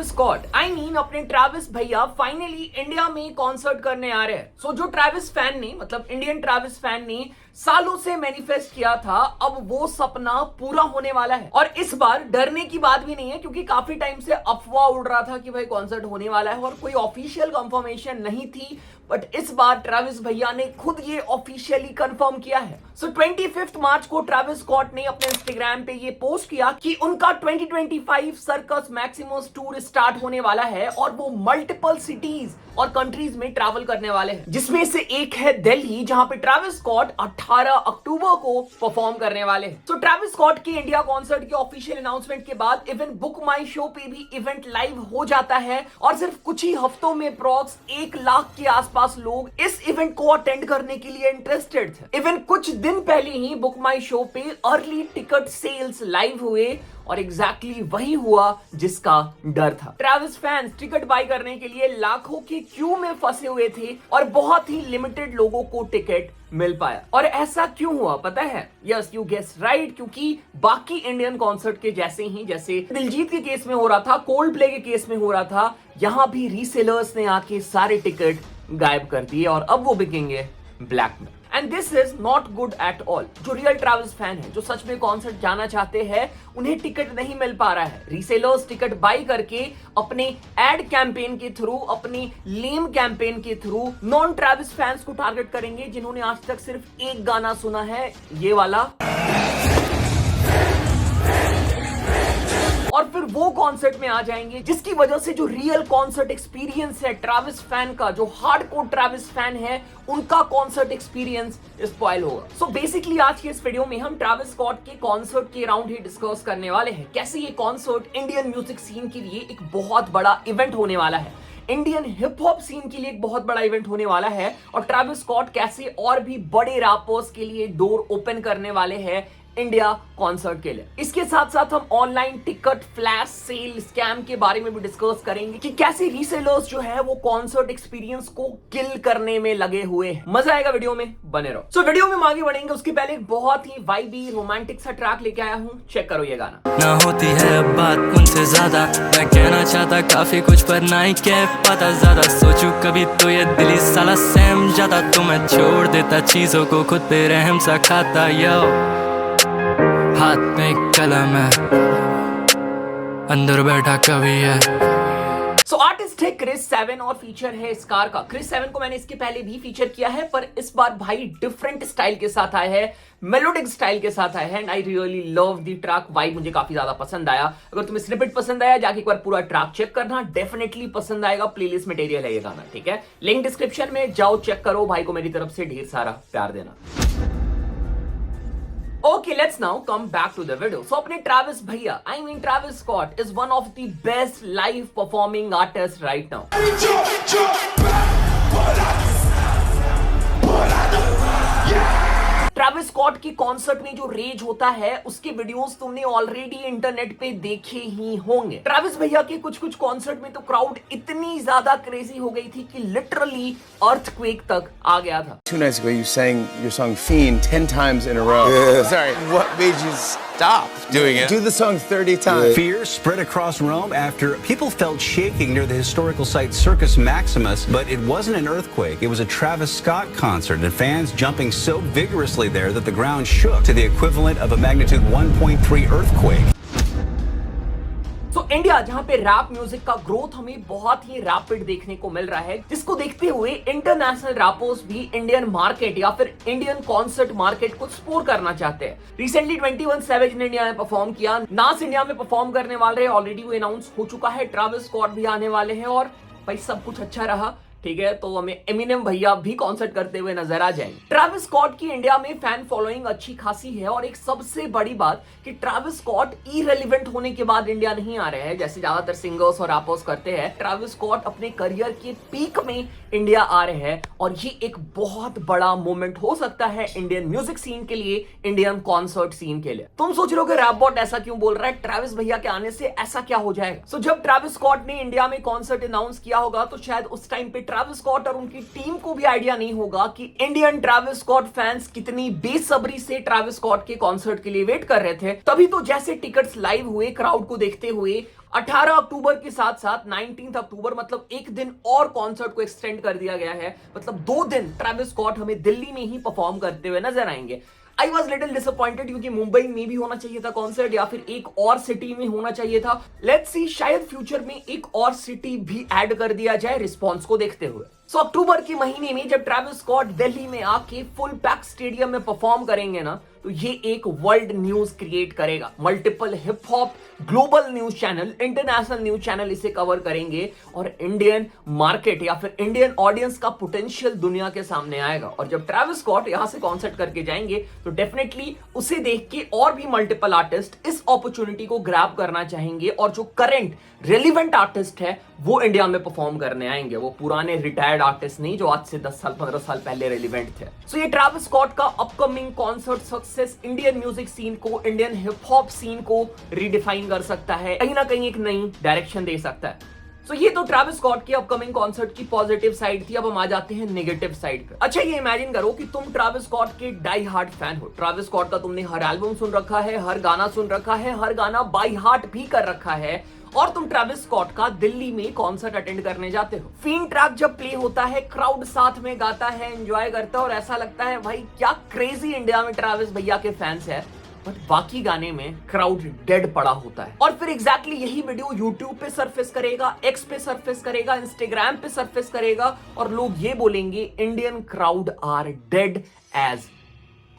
Travis Scott अपने Travis भैया finally India में कॉन्सर्ट करने आ रहे हैं। सो जो ट्रैविस फैन ने मतलब इंडियन ट्रैविस फैन ने सालों से मैनिफेस्ट किया था, अब वो सपना पूरा होने वाला है। और इस बार डरने की बात भी नहीं है, क्योंकि काफी टाइम से अफवाह उड़ रहा था कि भाई कॉन्सर्ट होने वाला है और कोई ऑफिशियल कंफर्मेशन नहीं थी। बट इस बार ट्रैविस भैया ने खुद ये ऑफिशियली कंफर्म किया है। सो 25 मार्च को ट्रैविस स्कॉट ने अपने इंस्टाग्राम पे ये पोस्ट किया कि उनका 2025 सर्कस मैक्सिमस टूर स्टार्ट होने वाला है और वो मल्टीपल सिटीज और कंट्रीज में ट्रैवल करने वाले हैं, जिसमें से एक है दिल्ली, जहां पे ट्रैविस स्कॉट 18 अक्टूबर को परफॉर्म करने वाले हैं। तो ट्रैविस स्कॉट के इंडिया कॉन्सर्ट के ऑफिशियल अनाउंसमेंट के बाद इवन बुक माई शो पे भी इवेंट लाइव हो जाता है और सिर्फ कुछ ही हफ्तों में अप्रॉक्स 1 लाख के आसपास लोग इस इवेंट को अटेंड करने के लिए इंटरेस्टेड थे। इवन कुछ दिन पहले ही बुक माई शो पे अर्ली टिकट सेल्स लाइव हुए और एग्जैक्टली वही हुआ जिसका डर था। ट्रैविस फैंस टिकट बाय करने के लिए लाखों के क्यू में फंसे हुए थे और बहुत ही लिमिटेड लोगों को टिकट मिल पाया। और ऐसा क्यों हुआ पता है? यस, यू गेस राइट, क्योंकि बाकी इंडियन कॉन्सर्ट के जैसे ही, जैसे दिलजीत के केस में हो रहा था, कोल्ड प्ले के केस में हो रहा था, यहां भी रीसेलर्स ने आके सारे टिकट गायब कर दिए और अब वो बिकेंगे ब्लैक में। And this is not good at all. जो रियल ट्रैवल्स फैन है, जो सच में कॉन्सर्ट जाना चाहते हैं, उन्हें टिकट नहीं मिल पा रहा है। रीसेलर्स टिकट बाई करके अपने एड कैंपेन के थ्रू, अपनी लेम कैंपेन के थ्रू नॉन ट्रैवल्स फैंस को टारगेट करेंगे, जिन्होंने आज तक सिर्फ एक गाना सुना है, ये वाला, और फिर वो कॉन्सर्ट में आ जाएंगे, जिसकी वजह से जो रियल कॉन्सर्ट एक्सपीरियंस है ट्रैविस फैन का, जो हार्डकोर ट्रैविस फैन है, उनका कॉन्सर्ट एक्सपीरियंस स्पॉइल होगा। सो बेसिकली आज के इस वीडियो में हम ट्रैविस स्कॉट के कॉन्सर्ट के अराउंड ही डिस्कस करने वाले हैं। कैसे ये कॉन्सर्ट इंडियन म्यूजिक सीन के लिए एक बहुत बड़ा इवेंट होने वाला है, इंडियन हिप हॉप सीन के लिए एक बहुत बड़ा इवेंट होने वाला है, और ट्रैविस स्कॉट कैसे और भी बड़े रैपर्स के लिए डोर ओपन करने वाले हैं इंडिया कॉन्सर्ट के लिए। इसके साथ साथ हम online ticket flash sale scam के बारे में भी डिस्कस करेंगे कि कैसे रीसेलर्स जो है वो कॉन्सर्ट एक्सपीरियंस को किल करने में लगे हुए हैं। मजा आएगा, वीडियो में बने रहो। सो वीडियो में आगे बढ़ेंगे उसके पहले एक बहुत ही वाइबी रोमांटिक सा ट्रैक लेके आया हूँ, चेक करो ये गाना। ना होती है अब बात उनसे ज्यादा, मैं कहना चाहता काफी कुछ पर ना ही कह पाता ज्यादा, सोचूं कभी तो ये दिली साला सहम जाता, तो मैं छोड़ देता चीजों को, खुद पे रहम सा खाता। यो हाथ में कलम है, अंदर बैठा कवि है। सो आर्टिस्ट है क्रिस 7 और फीचर है स्कार का। क्रिस 7 को मैंने इसके पहले भी फीचर किया है, पर इस बार भाई डिफरेंट स्टाइल के साथ आया है, मेलोडिक स्टाइल के साथ आया है, and I really love the track vibe, मुझे काफी ज्यादा पसंद आया। अगर तुम्हें स्निपेट पसंद आया, जाके एक बार पूरा ट्रैक चेक करना, डेफिनेटली पसंद आएगा। प्लेलिस्ट मटेरियल है ये गाना, ठीक है? लिंक डिस्क्रिप्शन में, जाओ चेक करो। भाई को मेरी तरफ से ढेर सारा प्यार देना। Okay, let's now come back to the video. So अपने ट्रैविस भैया, Travis Scott is one of the best live performing artists right now. Travis Scott की कॉन्सर्ट में जो रेज होता है, उसके वीडियोस तुमने ऑलरेडी इंटरनेट पे देखे ही होंगे। ट्रैविस भैया के कुछ कॉन्सर्ट में तो क्राउड इतनी ज्यादा क्रेजी हो गई थी कि लिटरली अर्थक्वेक तक आ गया था। 2 nights ago you sang your song Fiend 10 times in a row. Yeah. Sorry, what made you stop doing it? Do the song 30 times. Fear spread across Rome after people felt shaking near the historical site Circus Maximus, but it wasn't an earthquake. It was a Travis Scott concert, and fans jumping so vigorously there that the ground shook to the equivalent of a magnitude 1.3 earthquake. तो India, जहां पे rap music का growth हमें बहुत ही rapid देखने को मिल रहा है, जिसको देखते हुए इंटरनेशनल रैपर्स भी इंडियन मार्केट या फिर इंडियन कॉन्सर्ट मार्केट को एक्सप्लोर करना चाहते हैं। रिसेंटली 21 सैवेज ने इंडिया में परफॉर्म किया, नास इंडिया में परफॉर्म करने वाले हैं, ऑलरेडी वो अनाउंस हो चुका है। ट्रैविस स्कॉट भी आने वाले हैं और भाई सब कुछ अच्छा रहा, ठीक है, तो हमें एमिनेम भैया भी कॉन्सर्ट करते हुए नजर आ जाएंगे। ट्रैविस स्कॉट की इंडिया में फैन फॉलोइंग अच्छी खासी है, और एक सबसे बड़ी बात कि ट्रैविस स्कॉट इरेलेवेंट होने के बाद इंडिया नहीं आ रहे हैं, जैसे ज्यादातर सिंगर्स और रैपर्स करते हैं। ट्रैविस स्कॉट अपने करियर के पीक में इंडिया आ रहे हैं, और ये एक बहुत बड़ा मोमेंट हो सकता है इंडियन म्यूजिक सीन के लिए, इंडियन कॉन्सर्ट सीन के लिए। तुम सोच रहे हो कि रैप बॉट ऐसा क्यों बोल रहा है, ट्रैविस भैया के आने से ऐसा क्या हो जाएगा? सो जब ट्रैविस स्कॉट ने इंडिया में कॉन्सर्ट अनाउंस किया होगा, तो शायद उस टाइम पे ट्रैविस स्कॉट और उनकी टीम को भी आइडिया नहीं होगा कि इंडियन ट्रैविस स्कॉट फैंस कितनी बेसब्री से ट्रैविस स्कॉट के कॉन्सर्ट के लिए वेट कर रहे थे। तभी तो जैसे टिकट्स लाइव हुए क्राउड को देखते हुए 18 अक्टूबर के साथ साथ 19 अक्टूबर मतलब एक दिन और कॉन्सर्ट को एक्सटेंड कर दिया गया है। मतलब 2 दिन ट्रैविस स्कॉट हमें दिल्ली में ही परफॉर्म करते हुए नजर आएंगे। आई वॉज लिटिल डिसअपॉइंटेड क्योंकि मुंबई में भी होना चाहिए था कॉन्सर्ट या फिर एक और सिटी में होना चाहिए था। लेट्स सी शायद फ्यूचर में एक और सिटी भी ऐड कर दिया जाए रिस्पॉन्स को देखते हुए। सो अक्टूबर के महीने में जब ट्रैविस स्कॉट दिल्ली में आके फुल पैक स्टेडियम में परफॉर्म करेंगे ना, तो ये एक वर्ल्ड न्यूज क्रिएट करेगा। Multiple hip hop global news channel, international news channel इसे कवर करेंगे और इंडियन मार्केट या फिर इंडियन ऑडियंस का पोटेंशियल दुनिया के सामने आएगा। और जब ट्रैविस स्कॉट यहां से कॉन्सर्ट करके जाएंगे तो डेफिनेटली उसे देख के और भी मल्टीपल आर्टिस्ट इस अपॉर्चुनिटी को ग्रैब करना चाहेंगे और जो करंट रेलिवेंट आर्टिस्ट है वो इंडिया में परफॉर्म करने आएंगे। वो पुराने रिटायर्ड आर्टिस्ट नहीं जो आज से 10 साल 15 साल पहले रेलिवेंट थे। सो ये ट्रैविस स्कॉट का upcoming concert success Indian music scene को, इंडियन हिप हॉप सीन को रीडिफाइन कर सकता है, कहीं ना कहीं एक नई डायरेक्शन दे सकता है। सो ये तो ट्रैविस स्कॉट के अपकमिंग कॉन्सर्ट की पॉजिटिव साइड थी। अब हम आ जाते हैं नेगेटिव साइड पे। अच्छा ये इमेजिन करो कि तुम ट्रैविस स्कॉट के डाई हार्ट फैन हो। ट्रैविस स्कॉट का तुमने हर एल्बम सुन रखा है, हर गाना सुन रखा है, हर गाना बाई हार्ट भी कर रखा है और तुम ट्रैविस स्कॉट का दिल्ली में कॉन्सर्ट अटेंड करने जाते हो। फीन ट्रैक जब प्ले होता है, क्राउड साथ में गाता है, एंजॉय करता है और ऐसा लगता है भाई क्या क्रेजी इंडिया में ट्रैविस भैया के फैंस है। बट बाकी गाने में क्राउड डेड पड़ा होता है। और फिर एग्जैक्टली यही वीडियो यूट्यूब पे सरफेस करेगा, एक्स पे सरफेस करेगा, इंस्टाग्राम पे सरफेस करेगा और लोग ये बोलेंगे Indian crowd are dead as.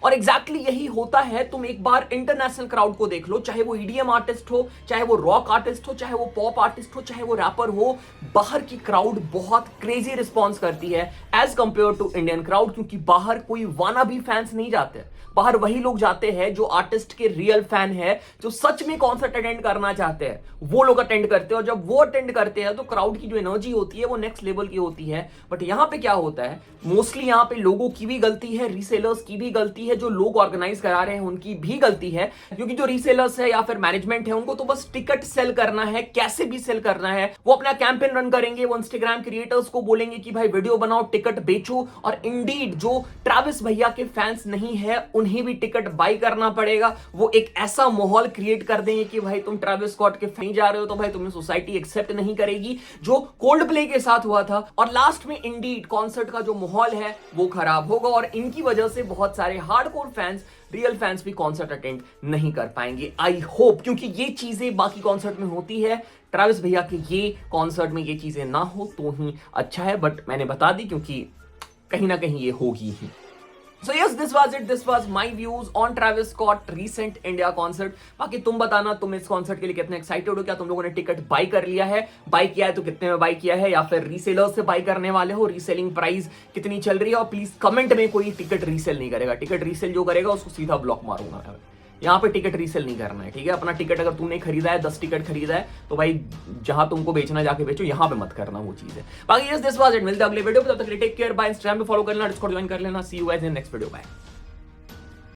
और एग्जैक्टली यही होता है। तुम एक बार इंटरनेशनल क्राउड को देख लो, चाहे वो ईडीएम आर्टिस्ट हो, चाहे वो रॉक आर्टिस्ट हो, चाहे वो पॉप आर्टिस्ट हो, चाहे वो रैपर हो, बाहर की क्राउड बहुत क्रेजी रिस्पॉन्स करती है as compare to Indian crowd. क्योंकि बाहर कोई वाना भी फैंस नहीं जाते, बाहर वही लोग जाते हैं जो आर्टिस्ट के रियल फैन है, जो सच में कॉन्सर्ट अटेंड करना चाहते हैं, वो लोग अटेंड करते हैं। और जब वो अटेंड करते हैं तो क्राउड की जो एनर्जी होती है वो नेक्स्ट लेवल की होती है। बट यहाँ पे क्या होता है, मोस्टली यहाँ पे लोगों की भी गलती है, रीसेलर्स की भी गलती है, जो लोग ऑर्गेनाइज करा रहे हैं उनकी भी गलती है। क्योंकि जो रीसेलर्स है या फिर मैनेजमेंट है उनको तो बस टिकट सेल करना है, कैसे भी सेल करना है। वो अपना कैंपेन रन करेंगे, वो इंस्टाग्राम क्रिएटर्स को बोलेंगे कि भाई वीडियो बनाओ, टिकट बेचो। और इंडीड जो ट्रैविस भैया के फैंस नहीं है उन्हें भी टिकट बाई करना पड़ेगा। वो एक ऐसा माहौल क्रिएट कर देंगे कि भाई तुम ट्रैविस स्कॉट के फैन जा रहे हो तो भाई तुम्हें सोसाइटी एक्सेप्ट नहीं करेगी, जो कोल्ड प्ले के साथ हुआ था। और लास्ट में इंडीड कॉन्सर्ट का जो माहौल है वो खराब होगा और इनकी वजह से बहुत सारे हार्डकोर फैंस, रियल फैंस भी कॉन्सर्ट अटेंड नहीं कर पाएंगे। आई होप, क्योंकि ये चीजें बाकी कॉन्सर्ट में होती है, ट्रैविस भैया के ये कॉन्सर्ट में ये चीजें ना हो तो ही अच्छा है। बट मैंने बता दी क्योंकि कहीं ना कहीं ये होगी ही। So yes, this was it. This was my views on Travis Scott recent India concert. बाकी तुम बताना तुम इस कॉन्सर्ट के लिए कितने एक्साइटेड हो, क्या तुम लोगों ने टिकट बाई कर लिया है, बाई किया है तो कितने में बाई किया है, या फिर रीसेलर से बाई करने वाले हो, रीसेलिंग प्राइस कितनी चल रही है। और प्लीज कमेंट में कोई टिकट रीसेल नहीं करेगा, टिकट रीसेल जो करेगा उसको सीधा ब्लॉक मारूंगा। यहाँ पे टिकट रीसेल नहीं करना है, ठीक है। अपना टिकट अगर तूने खरीदा है, 10 टिकट खरीदा है तो भाई जहां तुमको बेचना जाके बेचो, यहाँ पे मत करना वो चीज है। बाकी यस, दिस वाज इट। मिलते हैं अगले वीडियो पे, तब तक टेक केयर, बाय। इंस्टाग्राम पे फॉलो कर लेना, डिस्कॉर्ड ज्वाइन कर लेना। See you guys in next video, bye.